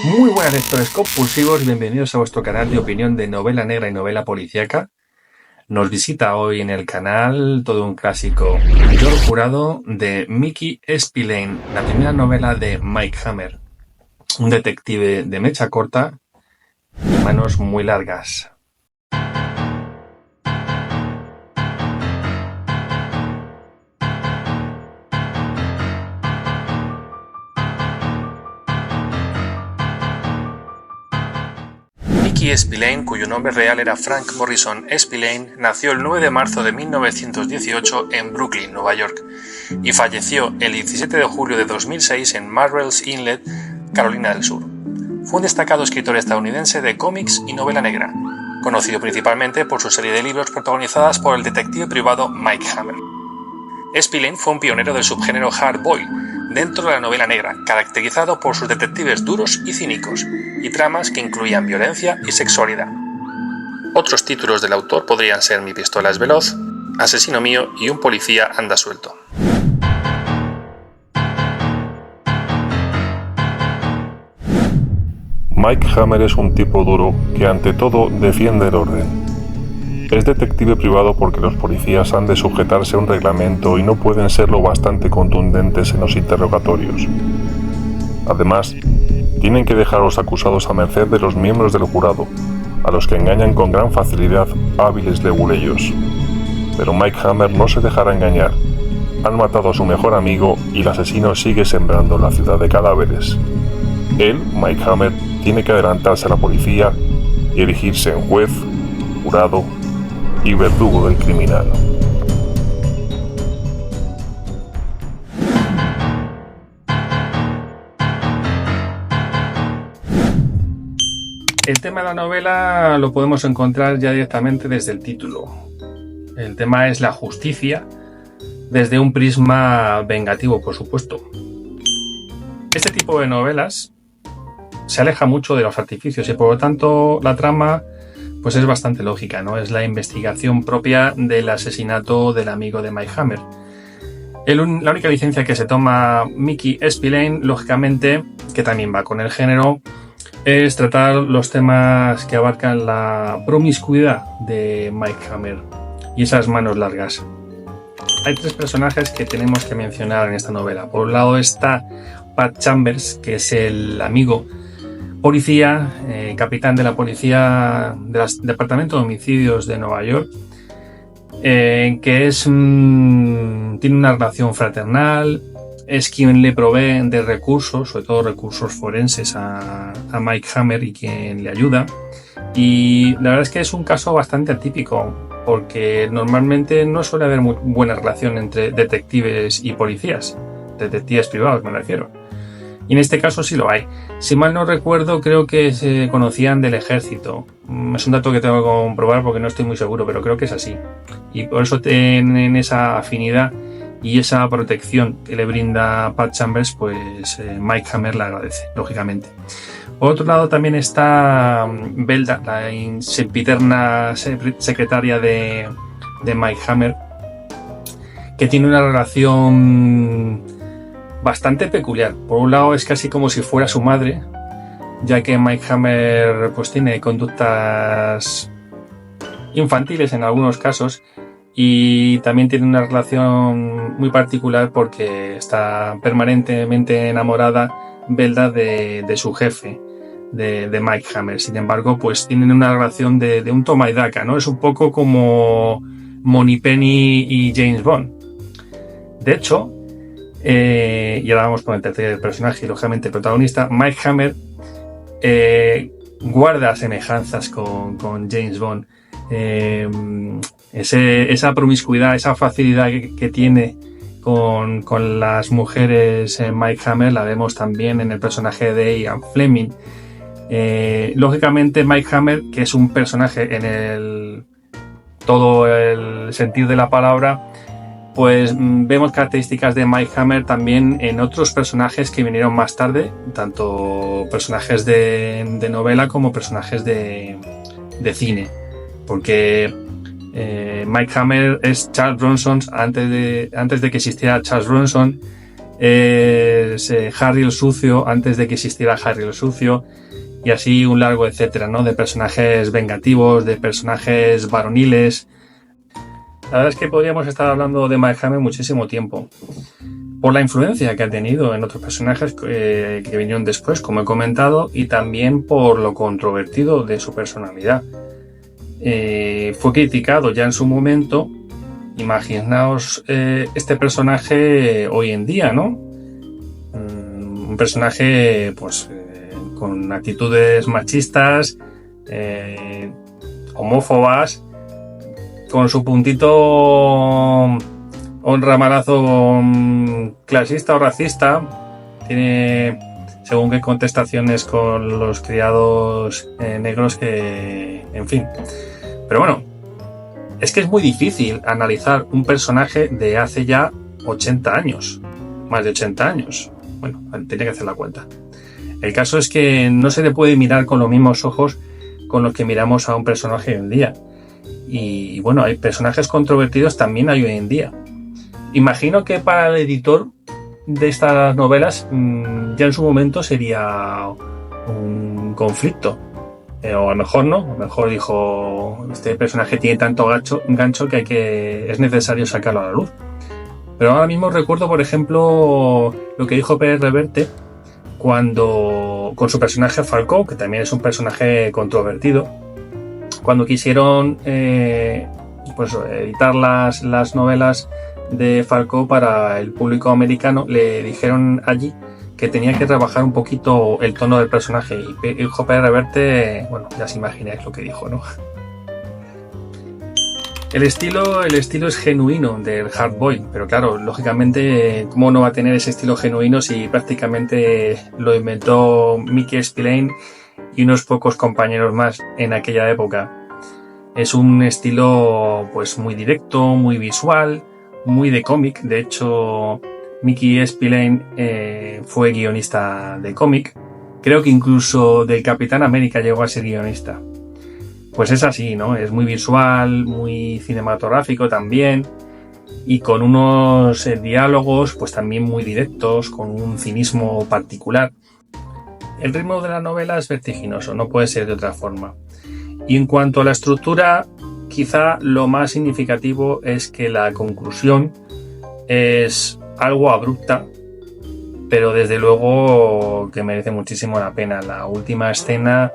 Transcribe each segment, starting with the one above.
Muy buenas lectores compulsivos, bienvenidos a vuestro canal de opinión de novela negra y novela policíaca. Nos visita hoy en el canal todo un clásico, Yo el jurado, de Mickey Spillane, la primera novela de Mike Hammer, un detective de mecha corta y manos muy largas. Mickey Spillane, cuyo nombre real era Frank Morrison Spillane, nació el 9 de marzo de 1918 en Brooklyn, Nueva York, y falleció el 17 de julio de 2006 en Murrells Inlet, Carolina del Sur. Fue un destacado escritor estadounidense de cómics y novela negra, conocido principalmente por su serie de libros protagonizadas por el detective privado Mike Hammer. Spillane fue un pionero del subgénero hardboiled dentro de la novela negra, caracterizado por sus detectives duros y cínicos, y tramas que incluían violencia y sexualidad. Otros títulos del autor podrían ser Mi pistola es veloz, Asesino mío y Un policía anda suelto. Mike Hammer es un tipo duro que ante todo defiende el orden. Es detective privado porque los policías han de sujetarse a un reglamento y no pueden serlo bastante contundentes en los interrogatorios. Además, tienen que dejar a los acusados a merced de los miembros del jurado, a los que engañan con gran facilidad hábiles leguleyos. Pero Mike Hammer no se dejará engañar. Han matado a su mejor amigo y el asesino sigue sembrando la ciudad de cadáveres. Él, Mike Hammer, tiene que adelantarse a la policía y erigirse en juez, jurado y verdugo del criminal. El tema de la novela lo podemos encontrar ya directamente desde el título. El tema es la justicia desde un prisma vengativo, por supuesto. Este tipo de novelas se aleja mucho de los artificios y por lo tanto la trama pues es bastante lógica, ¿no? Es la investigación propia del asesinato del amigo de Mike Hammer. La única licencia que se toma Mickey Spillane, lógicamente, que también va con el género, es tratar los temas que abarcan la promiscuidad de Mike Hammer y esas manos largas. Hay tres personajes que tenemos que mencionar en esta novela. Por un lado está Pat Chambers, que es el amigo policía, capitán de la policía del Departamento de Homicidios de Nueva York, que tiene una relación fraternal, es quien le provee de recursos, sobre todo recursos forenses a Mike Hammer y quien le ayuda. Y la verdad es que es un caso bastante atípico, porque normalmente no suele haber muy buena relación entre detectives y policías, detectives privados me refiero. Y en este caso sí lo hay. Si mal no recuerdo, creo que se conocían del ejército. Es un dato que tengo que comprobar porque no estoy muy seguro, pero creo que es así. Y por eso tienen esa afinidad y esa protección que le brinda Pat Chambers, pues Mike Hammer la agradece, lógicamente. Por otro lado también está Belda, la sempiterna secretaria de Mike Hammer, que tiene una relación bastante peculiar. Por un lado es casi como si fuera su madre, ya que Mike Hammer pues tiene conductas infantiles en algunos casos y también tiene una relación muy particular porque está permanentemente enamorada Belda de su jefe, de Mike Hammer. Sin embargo, pues tienen una relación de un toma y daca, ¿no? Es un poco como Moneypenny y James Bond. De hecho, y ahora vamos con el tercer personaje y lógicamente el protagonista, Mike Hammer guarda semejanzas con James Bond. Esa promiscuidad, esa facilidad que tiene con las mujeres Mike Hammer la vemos también en el personaje de Ian Fleming. Lógicamente Mike Hammer, que es un personaje en todo el sentido de la palabra, pues vemos características de Mike Hammer también en otros personajes que vinieron más tarde, tanto personajes de novela como personajes de cine, porque Mike Hammer es Charles Bronson antes de que existiera Charles Bronson. es Harry el Sucio antes de que existiera Harry el Sucio, y así un largo etcétera, ¿no? De personajes vengativos, de personajes varoniles. La verdad es que podríamos estar hablando de Mark Hamill muchísimo tiempo, por la influencia que ha tenido en otros personajes que vinieron después, como he comentado, y también por lo controvertido de su personalidad. Fue criticado ya en su momento. Imaginaos este personaje hoy en día, ¿no? Un personaje, pues, con actitudes machistas, homófobas, con su puntito honramalazo clasista o racista. Tiene según qué contestaciones con los criados negros que, en fin. Pero bueno, es que es muy difícil analizar un personaje de hace ya 80 años, más de 80 años. Bueno, tenía que hacer la cuenta. El caso es que no se le puede mirar con los mismos ojos con los que miramos a un personaje hoy en día. Y bueno, hay personajes controvertidos también hay hoy en día. Imagino que para el editor de estas novelas ya en su momento sería un conflicto. O a lo mejor no, a lo mejor dijo, este personaje tiene tanto gancho que es necesario sacarlo a la luz. Pero ahora mismo recuerdo, por ejemplo, lo que dijo Pérez Reverte cuando, con su personaje Falcó, que también es un personaje controvertido, cuando quisieron pues editar las novelas de Falcó para el público americano, le dijeron allí que tenía que trabajar un poquito el tono del personaje, y dijo Pérez Reverte, bueno, ya os imagináis lo que dijo, ¿no? El estilo es genuino del Hardboiled, pero claro, lógicamente, ¿cómo no va a tener ese estilo genuino si prácticamente lo inventó Mickey Spillane y unos pocos compañeros más en aquella época? Es un estilo pues muy directo, muy visual, muy de cómic. De hecho, Mickey Spillane fue guionista de cómic. Creo que incluso del Capitán América llegó a ser guionista. Pues es así, ¿no? Es muy visual, muy cinematográfico también, y con unos diálogos pues también muy directos, con un cinismo particular. El ritmo de la novela es vertiginoso, no puede ser de otra forma. Y en cuanto a la estructura, quizá lo más significativo es que la conclusión es algo abrupta, pero desde luego que merece muchísimo la pena. La última escena,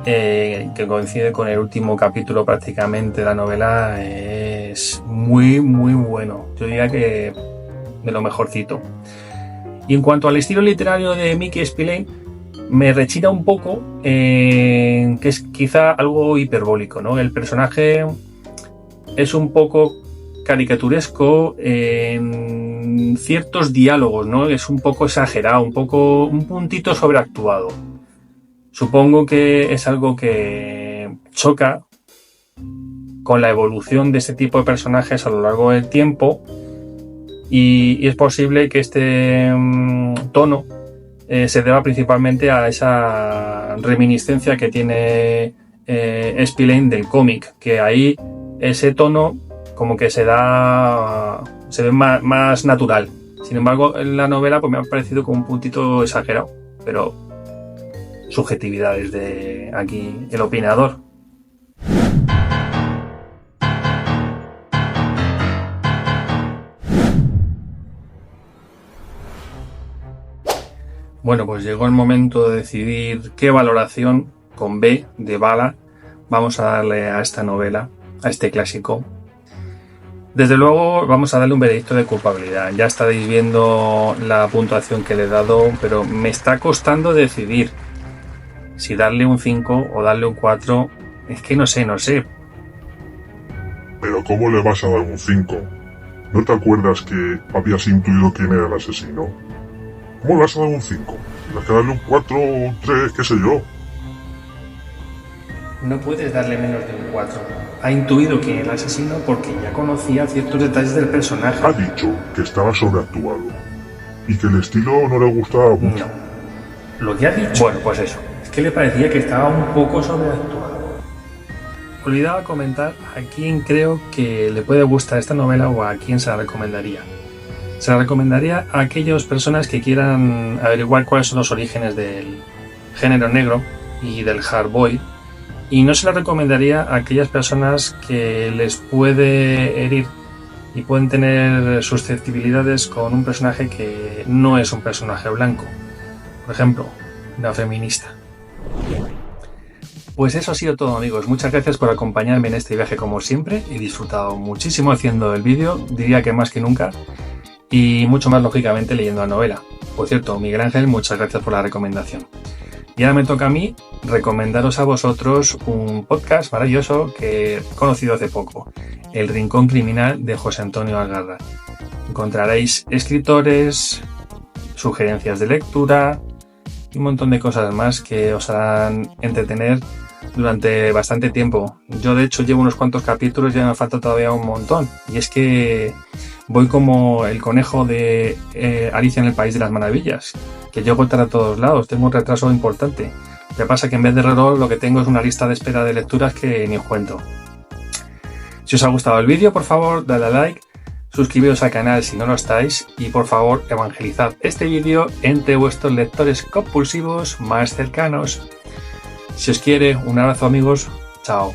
que coincide con el último capítulo prácticamente de la novela, es muy muy bueno. Yo diría que de lo mejorcito. Y en cuanto al estilo literario de Mickey Spillane, me rechina un poco, que es quizá algo hiperbólico, ¿no? El personaje es un poco caricaturesco en ciertos diálogos, ¿no? Es un poco exagerado, un puntito sobreactuado. Supongo que es algo que choca con la evolución de este tipo de personajes a lo largo del tiempo, y es posible que este tono se deba principalmente a esa reminiscencia que tiene Spillane del cómic, que ahí ese tono como que se ve más natural. Sin embargo, en la novela pues me ha parecido como un puntito exagerado, pero subjetividades de aquí el opinador. Bueno, pues llegó el momento de decidir qué valoración, con B de bala, vamos a darle a esta novela, a este clásico. Desde luego vamos a darle un veredicto de culpabilidad. Ya estaréis viendo la puntuación que le he dado, pero me está costando decidir si darle un 5 o darle un 4. Es que no sé. Pero ¿cómo le vas a dar un 5? ¿No te acuerdas que habías intuido quién era el asesino? ¿Cómo le vas a dar un 5? ¿Tienes que darle un 4 o un 3, qué sé yo? No puedes darle menos de un 4. Ha intuido quién es el asesino porque ya conocía ciertos detalles del personaje. Ha dicho que estaba sobreactuado y que el estilo no le gustaba mucho. No. Lo que ha dicho... Bueno, pues eso. Es que le parecía que estaba un poco sobreactuado. Olvidaba comentar a quién creo que le puede gustar esta novela o a quién se la recomendaría. Se la recomendaría a aquellas personas que quieran averiguar cuáles son los orígenes del género negro y del hardboiled, y no se la recomendaría a aquellas personas que les puede herir y pueden tener susceptibilidades con un personaje que no es un personaje blanco, por ejemplo, una feminista. Pues eso ha sido todo, amigos. Muchas gracias por acompañarme en este viaje como siempre. He disfrutado muchísimo haciendo el vídeo, diría que más que nunca, y mucho más lógicamente leyendo la novela. Por cierto, Miguel Ángel, muchas gracias por la recomendación. Y ahora me toca a mí recomendaros a vosotros un podcast maravilloso que he conocido hace poco, El Rincón Criminal de José Antonio Algarra. Encontraréis escritores, sugerencias de lectura y un montón de cosas más que os harán entretener durante bastante tiempo. Yo de hecho llevo unos cuantos capítulos y ya me falta todavía un montón. Y es que voy como el conejo de Alicia en el País de las Maravillas, que llego tarde a todos lados, tengo un retraso importante. Lo que pasa que en vez de reloj lo que tengo es una lista de espera de lecturas que ni os cuento. Si os ha gustado el vídeo, por favor, dadle a like, suscribiros al canal si no lo estáis y por favor evangelizad este vídeo entre vuestros lectores compulsivos más cercanos. Si os quiere, un abrazo, amigos, chao.